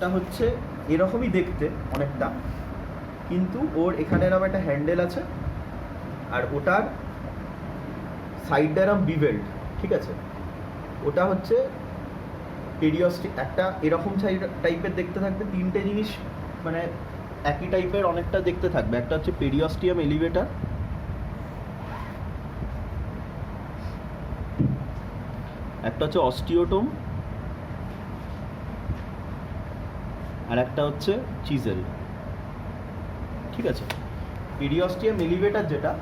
একটা হচ্ছে এরকমই দেখতে অনেকটা, কিন্তু ওর এখানে এরকম একটা হ্যান্ডেল আছে আর ওটার সাইডটা এরকম বিভেল্ড, ঠিক আছে? ওটা হচ্ছে পেরিওস্টিক, একটা এরকম সাইড টাইপের দেখতে থাকবে। তিনটে জিনিস মানে একই টাইপের অনেকটা দেখতে থাকবে। একটা হচ্ছে পেরিওস্টিয়াম এলিভেটর, একটা হচ্ছে অস্টিওটোম, আর একটা হচ্ছে চিজেল, ঠিক আছে? পেরিওস্টিয়াম এলিভেটর যেটা,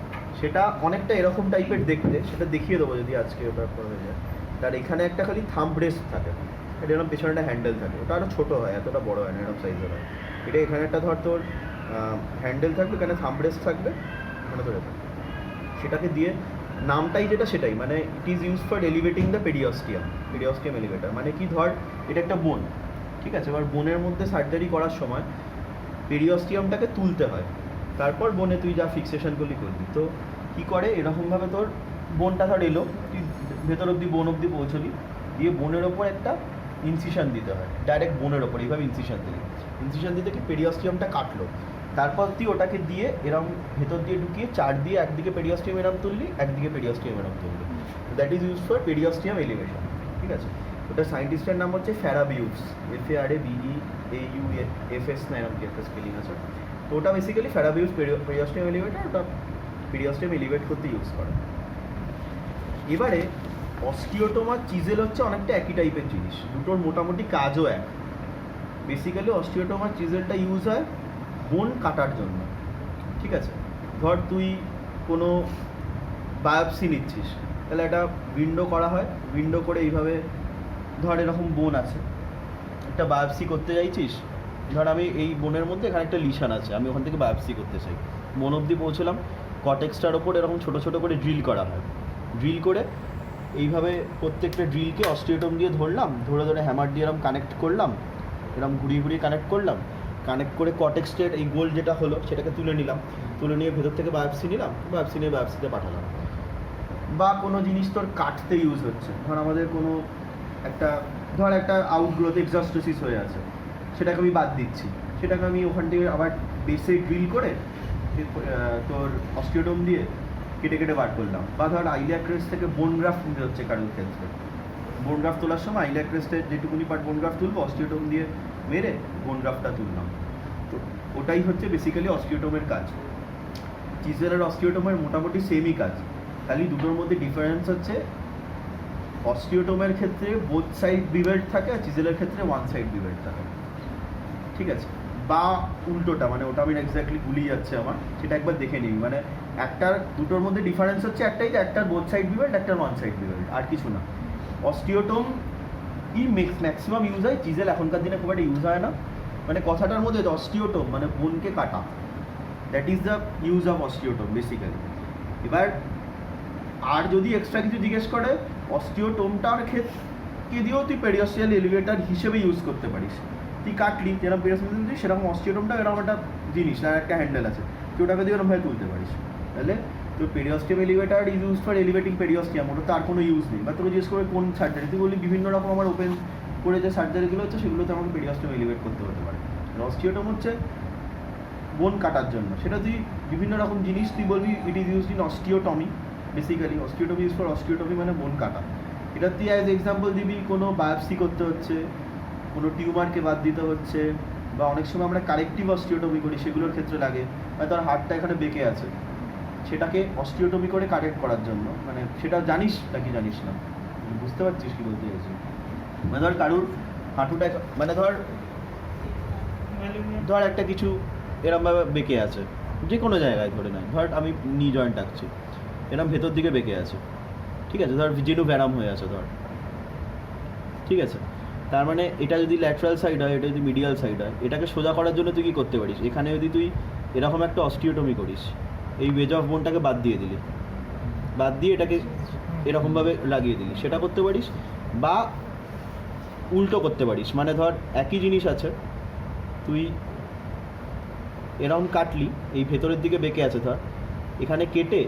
সেটা অনেকটা এরকম টাইপের দেখতে, সেটা দেখিয়ে দেবো যদি আজকে ওটা হয়ে যায়। তার এখানে একটা খালি থাম্ব রেস্ট থাকে, এটা এরকম পেছনে একটা হ্যান্ডেল থাকে, ওটা আরও ছোটো হয়, এতটা বড় হয় না, এরকম সাইজের হয়। এটা এখানে একটা ধর তোর হ্যান্ডেল থাকবে, এখানে থাম্ব রেস্ট থাকবে, এখানে ধরে থাকবে, সেটাকে দিয়ে নামটাই যেটা সেটাই, মানে it is use for elevating the periosteum elevator. মানে কি, ধর এটা একটা বোন, ঠিক আছে? এবার বোনের মধ্যে সার্জারি করার সময় পেরিওস্টিয়ামটাকে তুলতে হয়, তারপর বোনে তুই যা ফিক্সেশনগুলি করবি। তো কী করে, এরকমভাবে তোর বোনটা ধর এলো, তুই ভেতর অবধি বোন অবধি পৌঁছলি, দিয়ে বোনের ওপর একটা ইনসিশন দিতে হয়, ডাইরেক্ট বোনের ওপর এইভাবে ইনসিশন দিতে কি পেরিওস্টিয়ামটা কাটলো, তারপর তুই ওটাকে দিয়ে এরম ভেতর দিয়ে ঢুকিয়ে চার দিয়ে একদিকে পেরিওস্টিয়াম এরম তুললি, একদিকে পেরিওস্টিয়াম এরম তুললি। That is use for periosteum elevation, ঠিক আছে? ওটা সায়েন্টিস্টের নাম হচ্ছে ফ্যারাবিউস, FARABEEUFS না, এরম কি একটা স্পেলিং আছে। তো ওটা বেসিক্যালি ফ্যারাবিউস পেরিওস্টিয়াম এলিভেটর, ওটা পেরিওস্টিয়াম এলিভেট করতে ইউজ করে। এবারে অস্টিওটোম আর চিজেল হচ্ছে অনেকটা একই টাইপের জিনিস, দুটোর মোটামুটি কাজও এক। বেসিক্যালি অস্টিওটোম আর চিজেলটা ইউজ হয় বোন কাটার জন্য, ঠিক আছে? ধর তুই কোনো বায়োপসি নিচ্ছিস, তাহলে একটা উইন্ডো করা হয়, উইন্ডো করে এইভাবে ধর এরকম বোন আছে, একটা বায়োপসি করতে চাইছিস, ধর আমি এই বোনের মধ্যে এখানে একটা লিশন আছে, আমি ওখান থেকে বায়োপসি করতে চাই, বোন অবধি পৌঁছলাম, কটেক্সটার ওপর এরকম ছোটো ছোটো করে ড্রিল করা হয়, ড্রিল করে এইভাবে প্রত্যেকটা ড্রিলকে অস্টিওটোম দিয়ে ধরলাম, ধরে ধরে হ্যামার দিয়ে এরকম কানেক্ট করলাম, এরকম ঘুরিয়ে ঘুরিয়ে কানেক্ট করলাম, কানেক্ট করে কটেক্সটের এই গোল যেটা হলো সেটাকে তুলে নিলাম, তুলে নিয়ে ভেতর থেকে বায়োপসি নিলাম, বায়োপসি নিয়ে বায়োপসিতে পাঠালাম। বা কোনো জিনিস তোর কাটতে ইউজ হচ্ছে, ধর আমাদের কোনো একটা আউটগ্রোথ এক্সস্টোসিস হয়ে আছে, সেটাকে আমি বাদ দিচ্ছি, সেটাকে আমি ওখান থেকে আবার বেসে ড্রিল করে তোর অস্টিওটোম দিয়ে কেটে কেটে বার করলাম। বা ধর আইলিয়াক ক্রেস্ট থেকে বোন গ্রাফট নিতে হচ্ছে কারোর ক্ষেত্রে, বোন গ্রাফট তোলার সময় আইলিয়াক ক্রেস্টের যেটুকুনি পার্ট বোন গ্রাফট তুলবো, অস্টিওটোম দিয়ে মেরে বোন গ্রাফটটা তুললাম। তো ওটাই হচ্ছে বেসিক্যালি অস্টিওটোমের কাজ। চিজেল আর অস্টিওটোমের মোটামুটি সেমই কাজ, খালি দুটোর মধ্যে ডিফারেন্স হচ্ছে অস্টিওটোমের ক্ষেত্রে বোথ সাইড বিভেল্ড থাকে, আর চিজেলের ক্ষেত্রে ওয়ান সাইড বিভেল্ড থাকে, ঠিক আছে? বা উল্টোটা, মানে ওটা আমি এক্স্যাক্টলি ভুলিয়ে যাচ্ছে আমার, সেটা একবার দেখে নিবি। মানে একটার দুটোর মধ্যে ডিফারেন্স হচ্ছে একটাই, যে একটার বোথ সাইড বিভেল্ড, একটার ওয়ান সাইড বিভেল্ড, আর কিছু না। অস্টিওটোম ম্যাক্সিমাম ইউজ হয়, চিজেল এখনকার দিনে খুব একটা ইউজ হয় না। মানে কথাটার মধ্যে অস্টিওটোম মানে বোনকে কাটা, that is the use of osteotome basically. এবার আর যদি এক্সট্রা কিছু জিজ্ঞেস করে, অস্টিওটোমটার ক্ষেত্রে দিয়েও তুই পেরিওস্টিয়াল এলিভেটর হিসেবে ইউজ করতে পারিস। তুই কাটলি যেরকম পেরিওস্টিয়াল দিই, সেরকম অস্টিওটোমটা এরকম একটা জিনিস আর একটা হ্যান্ডেল আছে, তুই ওটাকে দিয়ে ওরকমভাবে তুলতে পারিস। তাহলে তোর periosteum elevator is use for elevating periosteum, ওটা তার কোনো ইউজ নেই। বা তোকে জিজ্ঞেস করে কোন সার্জারি, তুই বলি বিভিন্ন রকম আমার ওপেন করে যে সার্জারিগুলো হচ্ছে সেগুলোতে আমাকে পেরিওস্টিয়াম এলিভেট করতে হতে পারে। অস্টিওটোম হচ্ছে বোন কাটার জন্য, সেটা তুই বিভিন্ন রকম জিনিস তুই বলবি it is used in osteotomy, basically osteotomy use for osteotomy মানে বোন কাটা। এটা তুই অ্যাজ এক্সাম্পল দিবি কোনো বায়োপসি করতে হচ্ছে, কোনো টিউমারকে বাদ দিতে হচ্ছে, বা অনেক সময় আমরা কারেক্টিভ অস্টিওটমি করি, সেগুলোর ক্ষেত্রে লাগে। বা তোর হাড়টা এখানে বেঁকে আছে, সেটাকে অস্টিওটমি করে কারেক্ট করার জন্য, মানে সেটা জানিস নাকি জানিস না, বুঝতে পারছিস কি বলতে চাইছি? মানে ধর কারুর হাঁটুটা, মানে ধর একটা কিছু এরমভাবে বেঁকে আছে, যে কোনো জায়গায় ধরে নেয়, ধর আমি নি জয়েন্ট আঁকছি, এরম ভেতর দিকে বেঁকে আছে, ঠিক আছে? ধর জেনু ব্যারাম হয়ে আছে ধর, ঠিক আছে? তার মানে এটা যদি ল্যাটারাল সাইড হয়, এটা যদি মিডিয়াল সাইড হয়, এটাকে সোজা করার জন্য তুই কী করতে পারিস, এখানে যদি তুই এরকম একটা অস্টিওটমি করিস, এই ওয়েজ অফ বোনটাকে বাদ দিয়ে দিলি, বাদ দিয়ে এটাকে এরকমভাবে লাগিয়ে দিলি, সেটা করতে পারিস। বা উল্টো করতে পারিস, মানে ধর একই জিনিস আছে, তুই এরকম কাটলি, এই ভেতরের দিকে বেঁকে আছে ধর, এখানে কেটে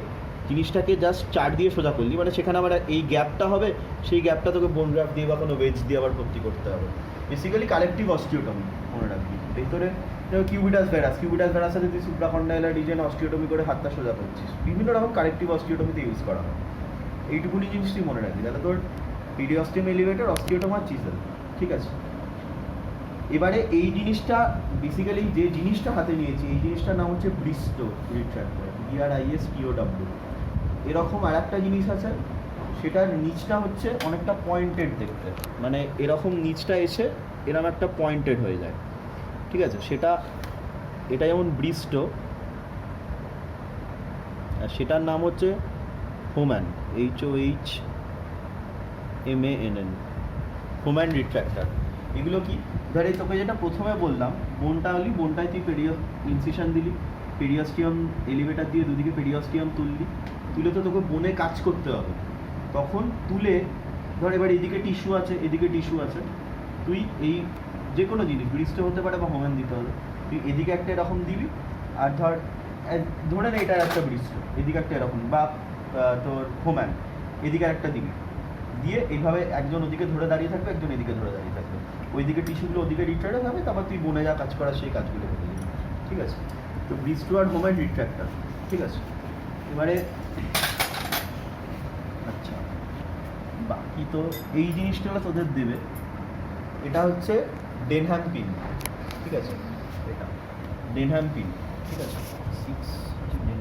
জিনিসটাকে জাস্ট চার দিয়ে সোজা করলি, মানে সেখানে আবার এই গ্যাপটা হবে, সেই গ্যাপটা তোকে বোন গ্রাফ দিয়ে বা কোনো ওয়েজ দিয়ে আবার ভর্তি করতে হবে। বেসিক্যালি কালেকটিভ অস্টিওটমি মনে রাখবি। ভেতরে কিউবিটাস ভেরাসের সাথে তুই সুপ্রাকন্ডাইলার রিজনে অস্টিওটমি করে হাতটা সোজা করছিস, বিভিন্ন রকম কালেকটিভ অস্টিওটমিতে ইউজ করা হয়। এইটুকুনি জিনিসটি মনে রাখবি, তাহলে তোর পিডিওস্টিয়াম এলিভেটর, অস্টিওটমা, চিজেল, ঠিক আছে। এবারে এই জিনিসটা বেসিক্যালি যে জিনিসটা হাতে নিয়েছি, এই জিনিসটার নাম হচ্ছে ব্রিস্টো রিট্র্যাক্টর, BRISTOW। এরকম আর একটা জিনিস আছে, সেটার নিচটা হচ্ছে অনেকটা পয়েন্টেড দেখতে, মানে এরকম নিচটা এসে এরকম একটা পয়েন্টেড হয়ে যায়, ঠিক আছে। এটা যেমন ব্রিস্টো, আর সেটার নাম হচ্ছে হোম্যান, HOHMANN, হোম্যান রিট্র্যাক্টর। এগুলো কি, ধর এই তোকে যেটা প্রথমে বললাম, বোনটায় তুই ইনসিশন দিলি, পেরিওস্টিয়াম এলিভেটর দিয়ে দুদিকে পেরিওস্টিয়াম তুলে তো তোকে বোনে কাজ করতে হবে। তখন তুলে ধর এবার এদিকে টিস্যু আছে, তুই এই যে কোনো জিনিস ব্রিস্টো হতে পারে বা হোম্যান দিতে হবে, তুই এদিকে একটা এরকম দিবি, আর ধরে নে এটা একটা ব্রিস্টো, এদিকে একটা এরকম, বা তোর হোম্যান এদিকে একটা দিবি, দিয়ে এইভাবে একজন ওদিকে ধরে দাঁড়িয়ে থাকবে, একজন এদিকে ধরে দাঁড়িয়ে থাকবে, ওইদিকে টিস্যুগুলো ওদিকে রিট্রাক্ট হবে, তারপর তুই বোনে যা কাজ করা সেই কাজগুলো করতে যাবি, ঠিক আছে। তো ব্রিস্টো আর হোম্যান রিট্রাক্টর, ঠিক আছে। এবারে আচ্ছা, বাকি তো এই জিনিসটা তোদের দেবে, এটা হচ্ছে ডেনহ্যাম পিন, ঠিক আছে। এটা ডেনহ্যাম পিন, ঠিক আছে।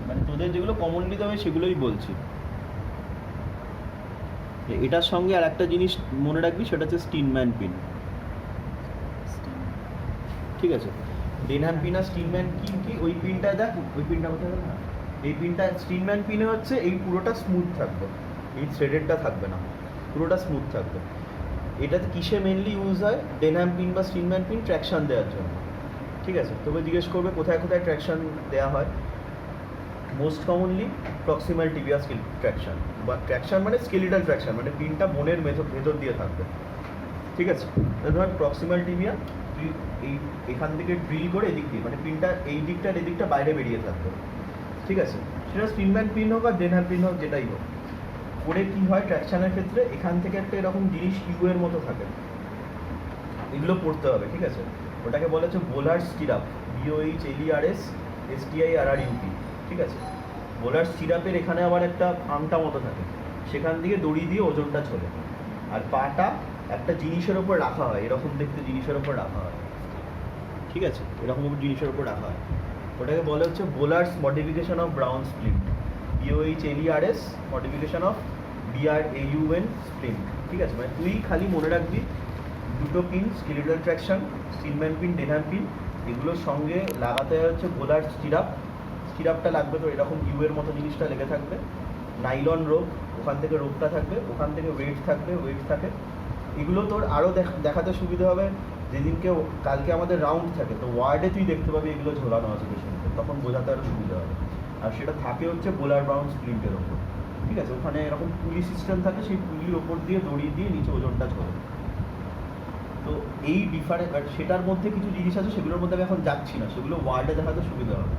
মানে তোদের যেগুলো কমনলি দেবে সেগুলোই বলছি। এটার সঙ্গে আর একটা জিনিস মনে রাখবি, সেটা হচ্ছে স্টিনম্যান পিন, ঠিক আছে। ডেনহ্যাম পিন আর স্টিনম্যান পিন কি, ওই পিনটা দেখ, ওই পিনটা কোথায় গেল না, এই পিনটা স্টিনম্যান পিনে হচ্ছে এই পুরোটা স্মুথ থাকবে, এই থ্রেডেডটা থাকবে না, পুরোটা স্মুথ থাকবে। এটাতে কিসে মেনলি ইউজ হয়, ডেনহ্যাম পিন বা স্টিনম্যান পিন ট্র্যাকশন দেওয়ার জন্য, ঠিক আছে। তবে জিজ্ঞেস করবে কোথায় কোথায় ট্র্যাকশন দেওয়া হয়, most commonly proximal tibia traction, বা ট্র্যাকশন মানে স্কেলিটাল ট্র্যাকশন, মানে পিনটা বোনের ভেতর দিয়ে থাকবে, ঠিক আছে। ধর প্রক্সিমাল টিবিয়া তুই এখান থেকে ড্রিল করে এদিক দিয়ে, মানে পিনটা এই দিকটা বাইরে বেরিয়ে থাকবে, ঠিক আছে। সেটা স্টিনম্যান পিন হোক আর ডেনহ্যাম পিন হোক, যেটাই হোক, করে কি হয় ট্র্যাকশনের ক্ষেত্রে, এখান থেকে একটা এরকম জিনিস কিউ এর মতো থাকে, এগুলো পড়তে হবে, ঠিক আছে। ওটাকে বলা হচ্ছে বোলার স্টিরাপ, BOHLERS STIRRUP, ঠিক আছে। বোলার স্টিরাপের এখানে আবার একটা আংটা মতো থাকে, সেখান থেকে দড়ি দিয়ে ওজনটা চলে, আর পাটা একটা জিনিসের ওপর রাখা হয়, এরকম দেখতে জিনিসের ওপর রাখা হয়, ঠিক আছে, এরকম জিনিসের ওপর রাখা হয়। ওটাকে বলা হচ্ছে Bohler's modification of Braun splint, BOHLERS modification of BRAUN splint, ঠিক আছে। মানে তুই খালি মনে রাখবি দুটো pin, skeletal traction, Steinmann pin, Denham pin, এগুলোর সঙ্গে লাগাতে হচ্ছে বোলার স্টিরাপটা লাগবে, তো এরকম ইউ এর মতো জিনিসটা লেগে থাকবে, নাইলন রোপ, ওখান থেকে রোপটা থাকবে, ওখান থেকে ওয়েট থাকে। এগুলো তোর আরও দেখাতে সুবিধা হবে যেদিনকে, কালকে আমাদের রাউন্ড থাকে, তো ওয়ার্ডে তুই দেখতে পাবি এগুলো ঝোলানো আছে পেশেন্টকে, তখন বোঝাতে আরও সুবিধা হবে। আর সেটা থাকে হচ্ছে বোলার ব্রাউন স্প্লিন্টের ওপর, ঠিক আছে। ওখানে এরকম পুলি সিস্টেম থাকে, সেই পুলির ওপর দিয়ে দড়ি দিয়ে নিচে ওজনটা ঝোলে। তো এই সেটার মধ্যে কিছু জিনিস আছে, সেগুলোর মধ্যে আমি এখন যাচ্ছি না, সেগুলো ওয়ার্ডে দেখাতে সুবিধা হবে।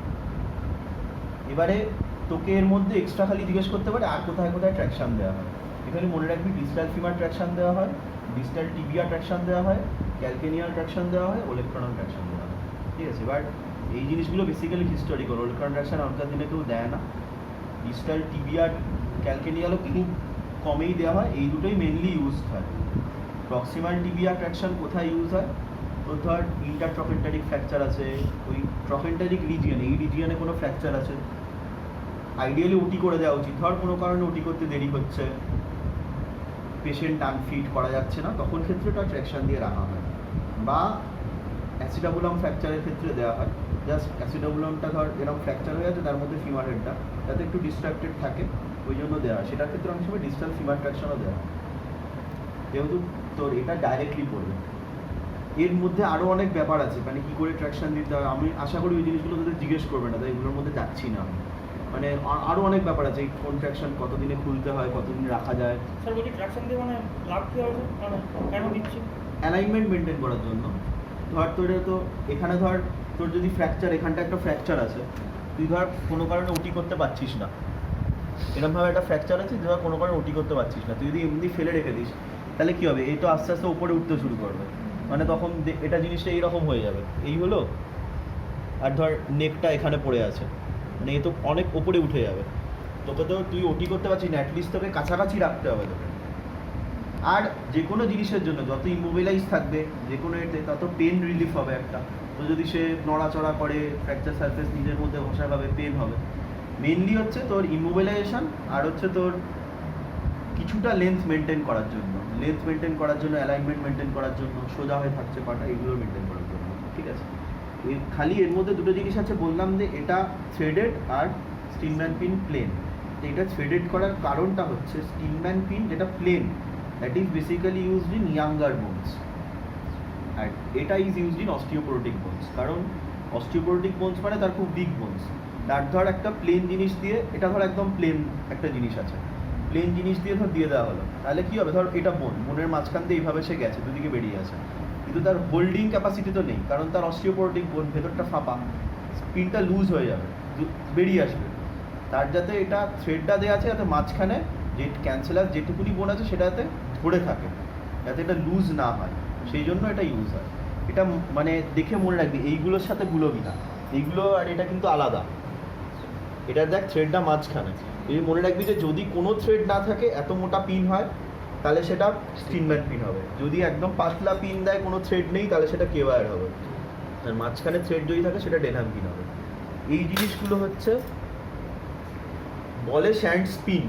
এবারে তোকে এর মধ্যে এক্সট্রা খালি জিজ্ঞেস করতে পারে আর কোথায় কোথায় ট্র্যাকশন দেওয়া হয়। এখানে মনে রাখবি ডিস্টাল ফিমার ট্র্যাকশন দেওয়া হয়, ডিস্টাল টিবিয়া ট্র্যাকশন দেওয়া হয়, ক্যালকেনিয়াল ট্র্যাকশন দেওয়া হয়, ওলেক্ট্রনাল ট্র্যাকশন দেওয়া হয়, ঠিক আছে। এবার এই জিনিসগুলো বেসিক্যালি হিস্টোরিক্যাল, ওলেক্ট্রনাল ট্র্যাকশন আগেকার দিনে কেউ দেয় না, ডিস্টাল টিবিয়া ক্যালকেনিয়ালও খুব কমেই দেওয়া হয়, এই দুটোই মেনলি ইউজ হয়। প্রক্সিমাল টিবিয়া ট্র্যাকশন কোথায় ইউজ হয়, তো ধর ইন্টারট্রফেন্টারিক ফ্র্যাকচার আছে, ওই ট্রফেন্টারিক রিজিয়ন, এই রিজিয়নে কোনো ফ্র্যাকচার আছে, আইডিয়ালি ওটি করে দেওয়া উচিত। ধর কোনো কারণে ওটি করতে দেরি হচ্ছে, পেশেন্ট আনফিট করা যাচ্ছে না, তখন ক্ষেত্রেটা ট্র্যাকশন দিয়ে রাখা হয়। বা অ্যাসিডাবুলাম ফ্র্যাকচারের ক্ষেত্রে দেওয়া হয়, জাস্ট অ্যাসিডাবুলামটা ধর এরকম ফ্র্যাকচার হয়ে আছে, তার মধ্যে ফিমার হেডটা যাতে একটু ডিস্ট্রাক্টেড থাকে, ওই জন্য দেওয়া হয়। সেটার ক্ষেত্রে অনেক সময় ডিস্টাল ফিমার ট্র্যাকশনও দেওয়া হয়, যেহেতু তোর এটা ডাইরেক্টলি পড়বে। এর মধ্যে আরও অনেক ব্যাপার আছে, মানে কী করে ট্র্যাকশন দিতে হয়, আমি আশা করি ওই জিনিসগুলো তোদের জিজ্ঞেস করবে না, তাই এগুলোর মধ্যে যাচ্ছি না। মানে আরও অনেক ব্যাপার আছে, কোন ট্র্যাকশন কতদিনে খুলতে হয়, কতদিন রাখা যায়। স্যার বলছি ট্র্যাকশন দিয়ে মানে লাভ কী হবে, মানে কেন দিচ্ছি? অ্যালাইনমেন্ট মেনটেন করার জন্য। ধর তো এখানে ধর তোর যদি ফ্র্যাকচার, এখানটা একটা ফ্র্যাকচার আছে, তুই ধর কোনো কারণে ওটি করতে পারছিস না, এরকমভাবে একটা ফ্র্যাকচার আছে, তুই ধর কোনো কারণে ওটি করতে পারছিস না, তুই যদি এমনি ফেলে রেখে দিস, তাহলে কী হবে, এই তো আস্তে আস্তে উপরে উঠতে শুরু করবে, মানে তখন এটা জিনিসটা এইরকম হয়ে যাবে, এই হলো, আর ধর নেকটা এখানে পড়ে আছে, মানে এ তো অনেক ওপরে উঠে যাবে, তোকে তো তুই ওটি করতে পারছিস না, অ্যাটলিস্ট তোকে কাছাকাছি রাখতে হবে তোকে। আর যে কোনো জিনিসের জন্য যত ইমোবিলাইজ থাকবে যে কোনো এতে তত পেন রিলিফ হবে একটা। তো যদি সে নড়াচড়া করে, ফ্র্যাকচার সারফেস নিজের মধ্যে ঘষা হবে, পেন হবে। মেনলি হচ্ছে তোর ইমোবিলাইজেশন, আর হচ্ছে তোর কিছুটা লেন্থ মেনটেন করার জন্য, অ্যালাইনমেন্ট মেনটেন করার জন্য, সোজা হয়ে থাকছে পাটা, এগুলো মেনটেন করার জন্য, ঠিক আছে। খালি এর মধ্যে দুটো জিনিস আছে, বললাম যে এটা থ্রেডেড আর স্টিলম্যান পিন প্লেন। তো এটা থ্রেডেড করার কারণটা হচ্ছে স্টিলম্যান পিন যেটা plane, that is basically used in younger bones, and এটা is used in osteoporotic bones, কারণ osteoporotic bones মানে তার খুব বিগ bones। তার ধর একটা প্লেন জিনিস দিয়ে, এটা ধর একদম প্লেন একটা জিনিস আছে, প্লেন জিনিস দিয়ে ধর দিয়ে দেওয়া হলো, তাহলে কি হবে, ধর এটা বোনের মাঝখান দিয়ে এইভাবে সে গেছে, দুদিকে বেরিয়ে আছে, কিন্তু তার হোল্ডিং ক্যাপাসিটি তো নেই, কারণ তার অস্টিওপোরোটিক বোন, ভেতরটা ফাঁপা, স্পিনটা লুজ হয়ে যাবে, বেরিয়ে আসবে। তার যাতে এটা থ্রেডটা দেওয়া আছে যাতে মাঝখানে যে ক্যান্সেলার যেটুকুনি বোন আছে সেটা যাতে ধরে থাকে, যাতে এটা লুজ না হয়, সেই জন্য এটা ইউজ হয়। এটা মানে দেখে মনে রাখবি, এইগুলোর সাথে গুলোবি না, এইগুলো আর এটা কিন্তু আলাদা। এটা দেখ থ্রেডটা মাঝখানে, এই মনে রাখবি যে যদি কোনো থ্রেড না থাকে, এত মোটা পিন হয়, তাহলে সেটা স্টিলম্যান পিন হবে। যদি একদম পাতলা পিন দেয়, কোনো থ্রেড নেই, তাহলে সেটা কে ওয়্যার হবে। আর মাঝখানে থ্রেড যদি থাকে সেটা ডেনহাম পিন হবে। এই জিনিসগুলো হচ্ছে বলে শ্যান্ড স্পিন,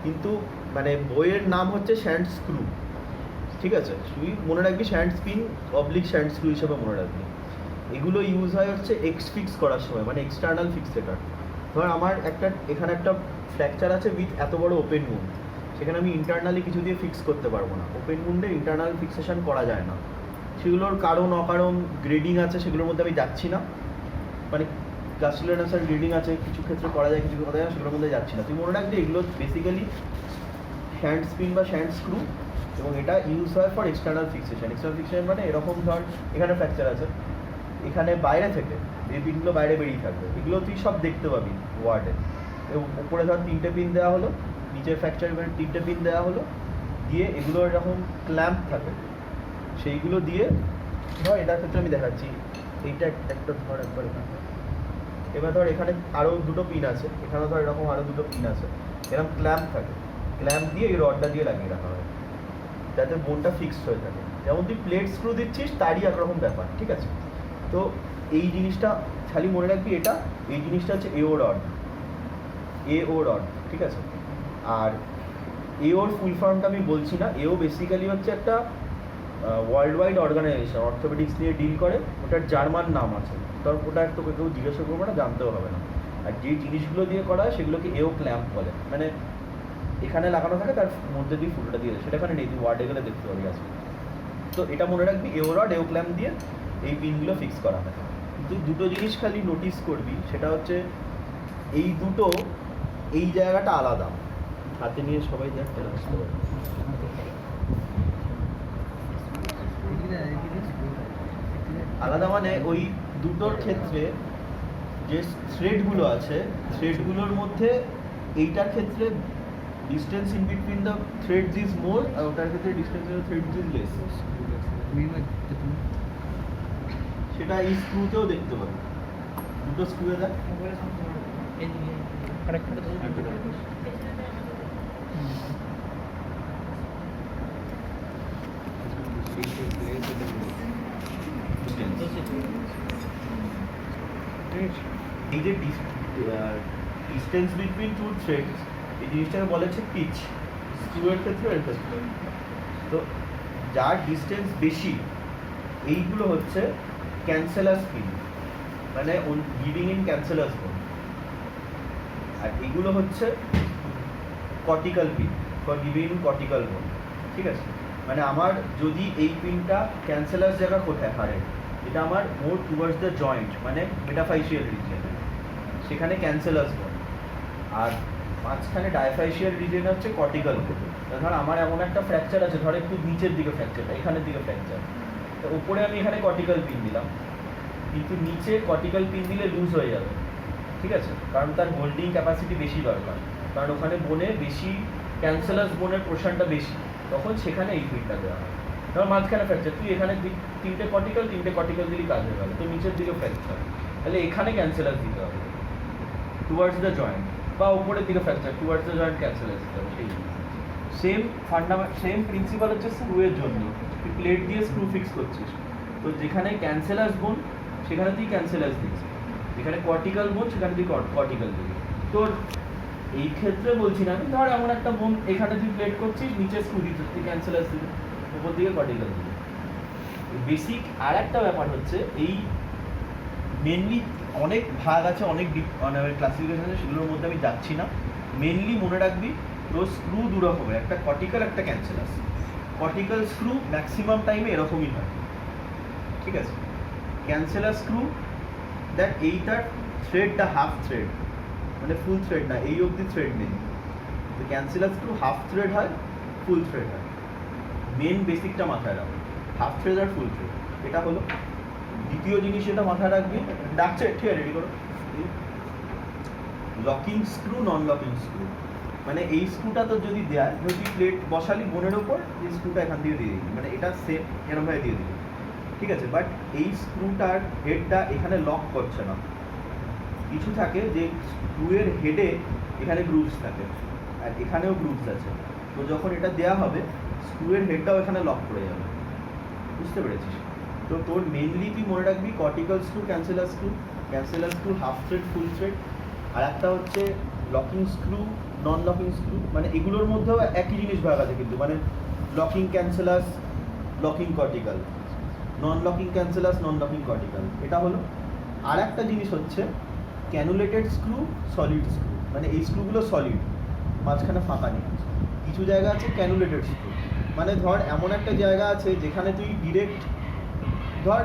কিন্তু মানে বইয়ের নাম হচ্ছে শ্যান্ড স্ক্রু, ঠিক আছে। তুই মনে রাখবি শ্যান্ড স্পিন অবলিক শ্যান্ড স্ক্রু হিসেবে মনে রাখবি। এগুলো ইউজ হয় হচ্ছে এক্স ফিক্স করার সময়, মানে এক্সটার্নাল ফিক্সেটার। ধর আমার এখানে একটা ফ্র্যাকচার আছে উইথ এত বড় ওপেন মুন্ড, সেখানে আমি ইন্টারনালি কিছু দিয়ে ফিক্স করতে পারবো না, ওপেন মুন্ডে ইন্টারনাল ফিক্সেশন করা যায় না। সেগুলোর কারণ অকারণ গ্রেডিং আছে, সেগুলোর মধ্যে আমি যাচ্ছি না, মানে গাস্ট্রোলেনাসার গ্রেডিং আছে, কিছু ক্ষেত্রে করা যায়, কিছু করা যায় না, সেগুলোর মধ্যে যাচ্ছি না। তুই মনে রাখবি এগুলো বেসিক্যালি শ্যান্ড স্পিন বা শ্যান্ড স্ক্রু, এবং এটা ইউজ হয় for external fixation. External fixation মানে এরকম ধর এখানে ফ্র্যাকচার আছে, এখানে বাইরে থেকে এই পিনগুলো বাইরে বেরিয়ে থাকবে, এগুলো তুই সব দেখতে পাবি ওয়ার্ডে। উপরে ধর 3টে পিন দেওয়া হলো, নিচের ফ্র্যাকচার 3টে পিন দেওয়া হলো, দিয়ে এগুলো এরকম ক্ল্যাম্প থাকে, সেইগুলো দিয়ে ধর এটার ক্ষেত্রে আমি দেখাচ্ছি, এইটা একটা ধর একবার এখানে, এবার ধর এখানে আরও 2টো পিন আছে, এখানে ধর এরকম আরও 2টো পিন আছে, এরকম ক্ল্যাম্প থাকে, ক্ল্যাম্প দিয়ে এই রডটা দিয়ে লাগিয়ে রাখা হয় যাতে বোনটা ফিক্সড হয়ে থাকে। যেমন তুই প্লেট স্ক্রু দিচ্ছিস তারই একরকম ব্যাপার, ঠিক আছে। তো এই জিনিসটা খালি মনে রাখবি, এটা এই জিনিসটা হচ্ছে এও রড, ঠিক আছে। আর এওর ফুল ফর্মটা আমি বলছি না, এও বেসিক্যালি হচ্ছে একটা ওয়ার্ল্ড ওয়াইড অর্গানাইজেশন, অর্থোপেডিক্স নিয়ে ডিল করে, ওটার জার্মান নাম আছে, তোর ওটা একটু কেউ জিজ্ঞাসা করবো না, জানতেও হবে না। আর যে জিনিসগুলো দিয়ে করা হয় সেগুলোকে এও ক্ল্যাম্প বলে, মানে এখানে লাগানো থাকে, তার মধ্যে দিয়ে ফুটোটা দিয়ে দেয়, সেটা এখানে নেই, তুই ওয়ার্ডে গেলে দেখতে পাবি আসবে। তো এটা মনে রাখবি, এও রড এও ক্ল্যাম্প দিয়ে এই পিনগুলো ফিক্স করা হয়। কিন্তু দুটো জিনিস খালি নোটিস করবি, সেটা হচ্ছে এই দুটো, এই জায়গাটা আলাদা, হাতে নিয়ে সবাই দেখ তাহলে বুঝতে পারবে। আলাদা মানে ওই দুটোর ক্ষেত্রে যে থ্রেডগুলো আছে, থ্রেডগুলোর মধ্যে এইটার ক্ষেত্রে distance in between the threads is more, আর ওটার ক্ষেত্রে distance in the threads is less. সেটা এই স্ক্রুতেও দেখতে পাবে, দুটো স্ক্রুয়ে দেখ। এই যে ডিস্টেন্স বিটুইন টু থ্রেডস, এই জিনিসটাকে বলা হচ্ছে পিচ, স্ক্রুয়ের ক্ষেত্রে এর ক্ষেত্রে। তো যার ডিস্টেন্স বেশি, এইগুলো হচ্ছে ক্যান্সেলাস পিন, মানে গিভিং ইন ক্যান্সেলাস বোন। আর এগুলো হচ্ছে cortical pin, for giving in cortical বোন, ঠিক আছে। মানে আমার যদি এই পিনটা ক্যান্সেলাস জায়গা কোথায় হাড়ে, এটা আমার মোর টুয়ার্ডস দ্য জয়েন্ট, মানে মেটাফাইশিয়াল রিজিয়ন, সেখানে ক্যান্সেলাস বোন। আর মাঝখানে ডায়াফাইশিয়াল রিজিয়ন হচ্ছে কর্টিক্যাল বোন। ধর আমার এমন একটা ফ্র্যাকচার আছে, ধর একটু নিচের দিকে ফ্র্যাকচারটা, এখানের দিকে ফ্র্যাকচার, তো উপরে আমি এখানে কর্টিক্যাল পিন দিলাম, কিন্তু নিচে কর্টিক্যাল পিন দিলে লুজ হয়ে যাবে, ঠিক আছে, কারণ তার হোল্ডিং ক্যাপাসিটি বেশি দরকার, কারণ ওখানে বোনে বেশি ক্যান্সেলাস বোনের পোর্শনটা বেশি, তখন সেখানে এই পিনটা দেওয়া হয়। ধর মাঝখানে ফ্র্যাকচার, তুই এখানে তিনটে কর্টিক্যাল দিলি কাজ হয়ে গেল, তো নিচের দিকে ফ্র্যাকচার, তাহলে এখানে ক্যান্সেলাস দিতে হবে টুয়ার্ডস দ্য জয়েন্ট, বা উপরের দিকে ফ্র্যাকচার টুয়ার্ডস দ্য জয়েন্ট ক্যান্সেলাস দিতে হবে। সেই সেম প্রিন্সিপাল হচ্ছে স্ক্রুয়ের জন্য, তুই প্লেট দিয়ে স্ক্রু ফিক্স করছিস, তো যেখানে ক্যান্সেলাস বোন সেখানে তুই ক্যান্সেলাস দিস, যেখানে কর্টিক্যাল বোন সেখানে তুই কর্টিক্যাল দিবি। তোর এই ক্ষেত্রে বলছি না আমি, ধর এমন একটা বোন এখানে তুই প্লেট করছিস, নিচে স্ক্রু দিচ্ছিস, তুই ক্যান্সেলাস দিবি, উপর দিকে কর্টিক্যাল দিবি। বেসিক আর একটা ব্যাপার হচ্ছে এই মেনলি অনেক ভাগ আছে, অনেক মানে ক্লাসিফিকেশন আছে, সেগুলোর মধ্যে আমি যাচ্ছি না। মেনলি মনে রাখবি তোর স্ক্রু দু রকমের, একটা কর্টিক্যাল একটা ক্যান্সেলাস। কর্টিক্যাল স্ক্রু ম্যাক্সিমাম টাইমে এরকমই হয়, ঠিক আছে। ক্যান্সেলাস স্ক্রু দেখ এইটার থ্রেডটা হাফ থ্রেড, মানে ফুল থ্রেড না, এই অবধি থ্রেড নেই। তো ক্যান্সেলাস স্ক্রু হাফ থ্রেড হয়, ফুল থ্রেড হয়। মেন বেসিকটা মাথায় রাখো, হাফ থ্রেড আর ফুল থ্রেড, এটা হলো। দ্বিতীয় জিনিস যেটা মাথায় রাখবি, ডাকছে ঠিক আছে রেডি করো, locking screw non locking screw. মানে এই স্ক্রুটা তো যদি দেয়, যদি প্লেট বসালি বোনের ওপর, এই স্ক্রুটা এখান থেকে দিয়ে দিবি, মানে এটা সেম এরমভাবে দিয়ে দিবি, ঠিক আছে। বাট এই স্ক্রুটার হেডটা এখানে লক করছে না, কিছু থাকে যে স্ক্রুয়ের হেডে এখানে গ্রুভস থাকে, আর এখানেও গ্রুভস আছে, তো যখন এটা দেওয়া হবে স্ক্রুয়ের হেডটাও এখানে লক করে যাবে, বুঝতে পেরেছিস? তো তোর মেনলি তুই মনে রাখবি cortical screw, cancellous screw half thread full thread, আর একটা হচ্ছে locking screw non locking screw. মানে এগুলোর মধ্যেও একই জিনিস ভাগ আছে কিন্তু, মানে locking cancellous, locking cortical, non locking cancellous, non locking cortical, এটা হলো। আর একটা জিনিস হচ্ছে ক্যানুলেটেড স্ক্রু, সলিড স্ক্রু। মানে এই স্ক্রুগুলো সলিড, মাঝখানে ফাঁকা নেই। কিছু জায়গা আছে ক্যানুলেটেড স্ক্রু, মানে ধর এমন একটা জায়গা আছে যেখানে তুই ডিরেক্ট, ধর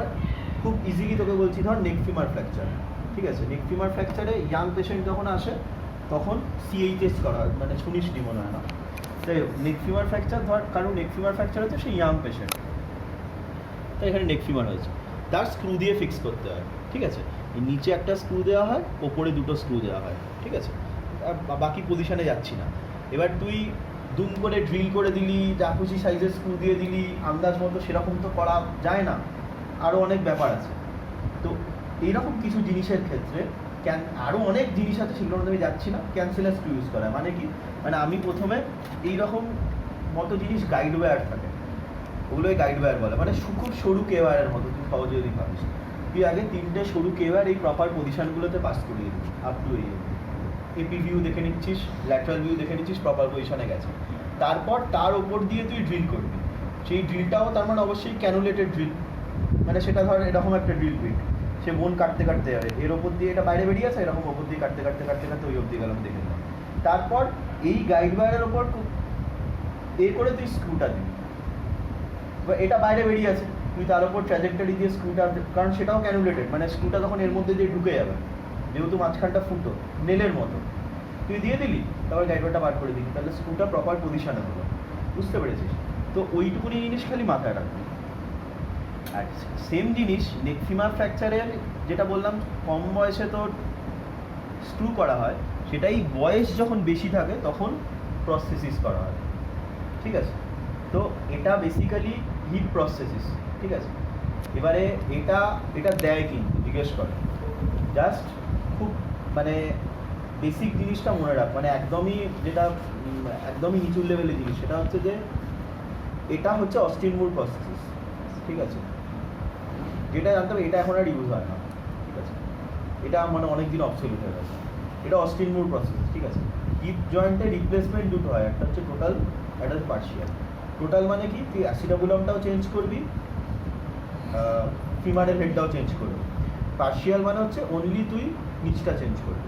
খুব ইজিলি তোকে বলছি, ধর নেক ফিমার ফ্র্যাকচার, ঠিক আছে। নেক ফিমার ফ্র্যাকচারে ইয়াং পেশেন্ট যখন আসে তখন সিএইচএস করা হয়, মানে শুনিস নি মনে হয় না। তাই নেক ফিমার ফ্র্যাকচার ধর, কারণ নেক ফিমার ফ্র্যাকচার হচ্ছে সেই ইয়াং পেশেন্ট, তাই এখানে নেক ফিমার হয়েছে, তার স্ক্রু দিয়ে ফিক্স করতে হয়, ঠিক আছে। এই নিচে একটা স্ক্রু দেওয়া হয়, ওপরে দুটো স্ক্রু দেওয়া হয়, ঠিক আছে। আর বাকি পজিশনে যাচ্ছি না। এবার তুই দুম করে ড্রিল করে দিলি, যা খুশি সাইজের স্ক্রু দিয়ে দিলি, আন্দাজ মতো সেরকম তো করা যায় না, আরও অনেক ব্যাপার আছে। তো এইরকম কিছু জিনিসের ক্ষেত্রে আরও অনেক জিনিস আছে, সেগুলোর মধ্যে আমি যাচ্ছি না। ক্যান্সেলাস স্ক্রু ইউজ করা মানে কি, মানে আমি প্রথমে এইরকম মতো জিনিস গাইড ওয়্যার থাকে, ওগুলোই গাইড ওয়্যার বলে, মানে খুব সরু কে ওয়্যারের মতো, তুই সহজে যদি ভাবিস। তুই আগে তিনটে সরু কে ওয়্যার এই প্রপার পজিশনগুলোতে পাস করিয়ে দিবি, আপ টু এই এপি ভিউ দেখে নিচ্ছিস, ল্যাটারাল ভিউ দেখে নিচ্ছিস, প্রপার পজিশনে গেছে। তারপর তার ওপর দিয়ে তুই ড্রিল করবি, সেই ড্রিলটাও তার মানে অবশ্যই ক্যানুলেটেড ড্রিল, মানে সেটা ধর এরকম একটা ড্রিল বিট, সে বোন কাটতে কাটতে যাবে, এর ওপর দিয়ে এটা বাইরে বেরিয়ে আছে, এরকম ওপর দিয়ে কাটতে কাটতে কাটতে কাটতে ওই অবধি গেলাম, দেখে নিলাম। তারপর এই গাইড ওয়্যারের ওপর এ করে তুই স্ক্রুটা দিবি, এবার এটা বাইরে বেরিয়ে আছে, তুই তার ওপর ট্র্যাজেক্টরি দিয়ে স্ক্রুটা, কারণ সেটাও ক্যানুলেটেড, মানে স্ক্রুটা তখন এর মধ্যে দিয়ে ঢুকে যাবে, যেহেতু মাঝখানটা ফুটো নেলের মতো, তুই দিয়ে দিলি, তারপর গাইড ওয়্যারটা বার করে দিলি, তাহলে স্ক্রুটা প্রপার পজিশনে হলো, বুঝতে পেরেছিস? তো ওইটুকুনি জিনিস খালি মাথায় রাখবি। আর সেম জিনিস নেক ফিমার ফ্র্যাকচারের যেটা বললাম, কম বয়সে তোর স্ক্রু করা হয়, সেটাই বয়স যখন বেশি থাকে তখন প্রস্থেসিস করা হয়, ঠিক আছে। তো এটা বেসিক্যালি হিপ প্রস্থেসিস, ঠিক আছে। এবারে এটা দেয় কিন্তু জিজ্ঞেস করে, জাস্ট খুব মানে বেসিক জিনিসটা মনে রাখ, মানে একদমই যেটা একদমই নিচুর লেভেলের জিনিস, সেটা হচ্ছে যে এটা হচ্ছে অস্টিন মুর প্রস্থেসিস, ঠিক আছে। যেটা জানতে হবে, এটা এখন আর ইউজ হয় না, ঠিক আছে। এটা মানে অনেক দিন অবসলিউট হয়ে গেছে। এটা অস্টিন মুর প্রসেস, ঠিক আছে। হিপ জয়েন্টের রিপ্লেসমেন্ট দুটো হয়, একটা হচ্ছে টোটাল, একটা হচ্ছে পার্শিয়াল। টোটাল মানে কি, তুই অ্যাসিটাবুলামটাও চেঞ্জ করবি, ফিমারের হেডটাও চেঞ্জ করবি। পার্শিয়াল মানে হচ্ছে অনলি তুই নিচটা চেঞ্জ করবি,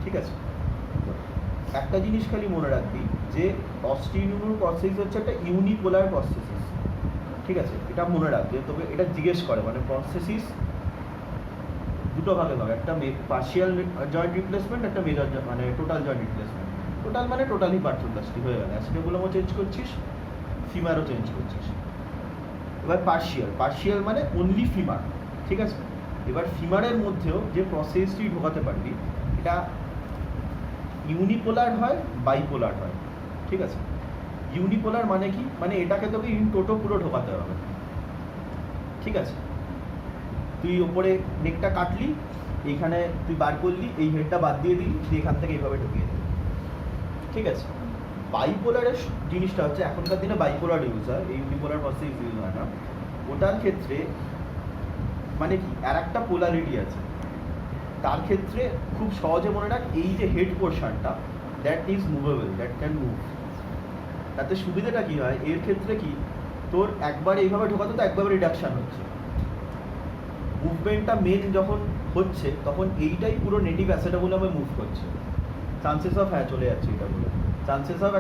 ঠিক আছে। একটা জিনিস খালি মনে রাখবি যে অস্টিন-মুর প্রসেস হচ্ছে একটা ইউনিপোলার প্রসেসিস, ঠিক আছে। এটা মনে রাখবে, তবে এটা জিজ্ঞেস করে, মানে প্রসেসিস দুটো ভাগে ভাগে, একটা পার্শিয়াল জয়েন্ট রিপ্লেসমেন্ট, একটা মেজর মানে টোটাল জয়েন্ট রিপ্লেসমেন্ট। টোটাল মানে টোটালি পার্থোপ্লাস্টি হয়ে গেল, অ্যাসিটাবুলামও চেঞ্জ করছিস, ফিমারও চেঞ্জ করছিস। এবার পার্শিয়াল মানে অনলি ফিমার, ঠিক আছে। এবার ফিমারের মধ্যেও যে প্রসেসটি ঢোকাতে পারবি, এটা ইউনিপোলার হয়, বাইপোলার হয়, ঠিক আছে। ইউনিপোলার মানে কি, মানে এটাকে তোকে ইন টোটো পুরো ঢোকাতে হবে, ঠিক আছে? তুই ওপরে নেকটা কাটলি, এইখানে তুই বার করলি, এই হেডটা বাদ দিয়ে দিলি, তুই এখান থেকে এইভাবে ঢুকিয়ে দিলি, ঠিক আছে? বাইপোলারের জিনিসটা হচ্ছে এখনকার দিনে বাইপোলার ইউজ হয়, এই ইউনিপোলার পাশে ইউজ হয় না। ওটার ক্ষেত্রে মানে কি আর একটা পোলারিটি আছে, তার ক্ষেত্রে খুব সহজে মনে রাখ, এই যে হেড পোর্শনটা that is movable, that can move. তাতে সুবিধাটা কি হয়, এর ক্ষেত্রে কি তোর একবার এইভাবে ঢোকাতে তো একবার রিডাকশান হচ্ছে, মুভমেন্টটা মেন যখন হচ্ছে তখন এইটাই পুরো নেটিভ অ্যাসেটাবুলামে মুভ করছে, চান্সেস অফ হ্যাঁ চলে যাচ্ছে এটা বলে, চান্সেস অফ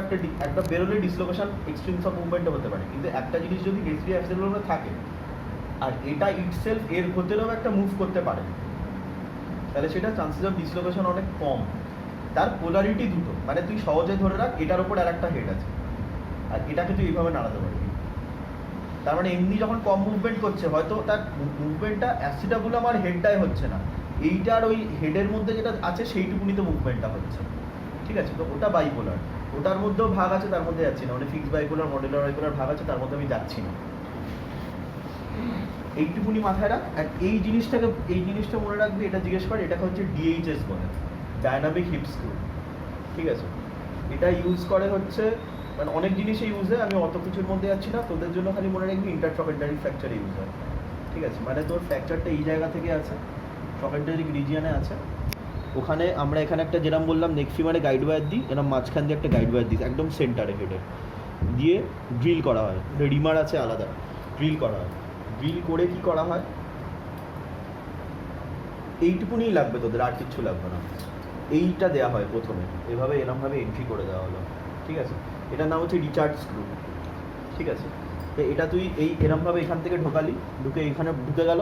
একটা বেরোলে ডিসলোকেশন এক্সট্রিমস অফ মুভমেন্টও হতে পারে, কিন্তু একটা জিনিস যদি নেটিভ অ্যাসেটাবুলামে থাকে আর এটা ইটসেলফ এর ভেতরেও একটা মুভ করতে পারে, তাহলে সেটা চান্সেস অফ ডিসলোকেশন অনেক কম। তার পোলারিটি দুটো, মানে তুই সহজে ধরে রাখ এটার ওপর আর একটা হেড আছে আর এটাকে তুই এইভাবে নাড়াতে পারবি, তার মানে এমনি যখন কম মুভমেন্ট করছে হয়তো তার মুভমেন্টটা অ্যাসিটাবুলাম আর হেডটাই হচ্ছে না, এইটার ওই হেডের মধ্যে যেটা আছে সেইটুকুনিতে মুভমেন্টটা হচ্ছে, ঠিক আছে? তো ওটা বাইপোলার, ওটার মধ্যেও ভাগ আছে, তার মধ্যে যাচ্ছি না, মানে ফিক্স বাইপোলার, মডুলার বাইপোলার ভাগ আছে, তার মধ্যে আমি যাচ্ছি না, এইটুকুনি মাথায় রাখ। আর এই জিনিসটা মনে রাখবি, এটা জিজ্ঞেস করে, এটাকে হচ্ছে ডিএইচএস বলে, ডায়নামিক হিপ স্ক্রু, ঠিক আছে? এটা ইউজ করে হচ্ছে মানে অনেক জিনিসে ইউজ হয়, আমি অত কিছুর মধ্যে যাচ্ছি না, তোদের জন্য খালি মনে রাখবি ইন্টারট্রকেন্টারি ফ্র্যাকচারে ইউজ হয়, ঠিক আছে? মানে তোর ফ্র্যাকচারটা এই জায়গা থেকে আছে, ট্রকেন্টারিক রিজিয়নে আছে, ওখানে আমরা এখানে একটা যেরকম বললাম নেক ফিমারে গাইড ওয়্যার দিই, এরকম মাঝখান দিয়ে একটা গাইড ওয়্যার দিই একদম সেন্টারে হেডে দিয়ে ড্রিল করা হয়, রিমার আছে আলাদা, ড্রিল করা হয়, ড্রিল করে কি করা হয়, এইটুকুনিই লাগবে তোদের, আর কিচ্ছু লাগবে না। এইটা দেওয়া হয় প্রথমে, এভাবে এরমভাবে এন্ট্রি করে দেওয়া হলো, ঠিক আছে? এটার নাম হচ্ছে রিচার্ড স্ক্রু, ঠিক আছে? তো এটা তুই এরমভাবে এখান থেকে ঢোকালি, ঢুকে এইখানে ঢুকে গেল,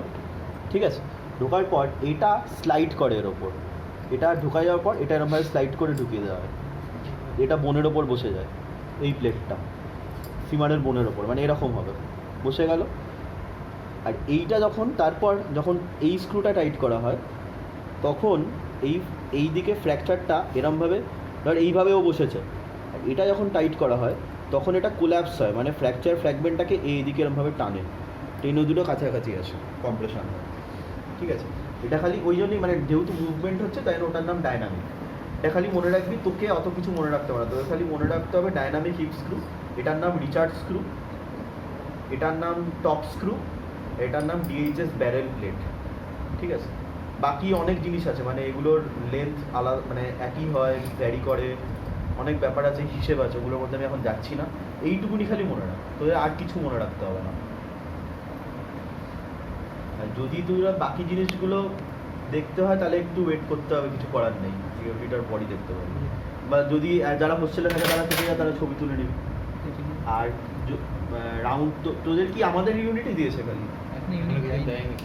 ঠিক আছে? ঢোকার পর এটা স্লাইড করে এর ওপর, এটা ঢোকা যাওয়ার পর এটা এরমভাবে স্লাইড করে ঢুকিয়ে দেওয়া হয়, এটা বোনের ওপর বসে যায়, এই প্লেটটা ফিমারের বোনের ওপর, মানে এরকম হবে, বসে গেল। আর এইটা তারপর যখন এই স্ক্রুটা টাইট করা হয় তখন এই দিকে ফ্র্যাকচারটা এরমভাবে ধর এইভাবেও বসেছে, আর এটা যখন টাইট করা হয় তখন এটা কোল্যাপস হয়, মানে ফ্র্যাকচার ফ্র্যাগমেন্টটাকে এই দিকে এরমভাবে টানে, টেনে দুটো কাছাকাছি আসে, কম্প্রেশন হয়, ঠিক আছে? এটা খালি ওই জন্যই, মানে যেহেতু মুভমেন্ট হচ্ছে তাই ওটার নাম ডায়নামিক। এটা খালি মনে রাখবি, তোকে অত কিছু মনে রাখতে পারে, তোকে খালি মনে রাখতে হবে ডায়নামিক হিপ স্ক্রু, এটার নাম রিচার্ড স্ক্রু, এটার নাম টপ স্ক্রু, এটার নাম ডিএইচএস ব্যারেল প্লেট, ঠিক আছে? বাকি অনেক জিনিস আছে, মানে এগুলোর লেন্থ আলাদা, মানে একই হয়, ভ্যারি করে, অনেক ব্যাপার আছে, হিসেব আছে, ওগুলোর মধ্যে আমি এখন যাচ্ছি না, এইটুকুনি খালি মনে রাখ, তোদের আর কিছু মনে রাখতে হবে না। আর যদি তোরা বাকি জিনিসগুলো দেখতে হয় তাহলে একটু ওয়েট করতে হবে, কিছু করার নেই, সিকিউরিটিটার পরই দেখতে পারবি, বা যদি যারা হোস্টেলে থাকে তারা থেকে যায়, তারা ছবি তুলে নিবি। আর রাউন্ড তোদের কি আমাদের ইউনিটই দিয়েছে খালি? এখন ইউনিট দেয়নি।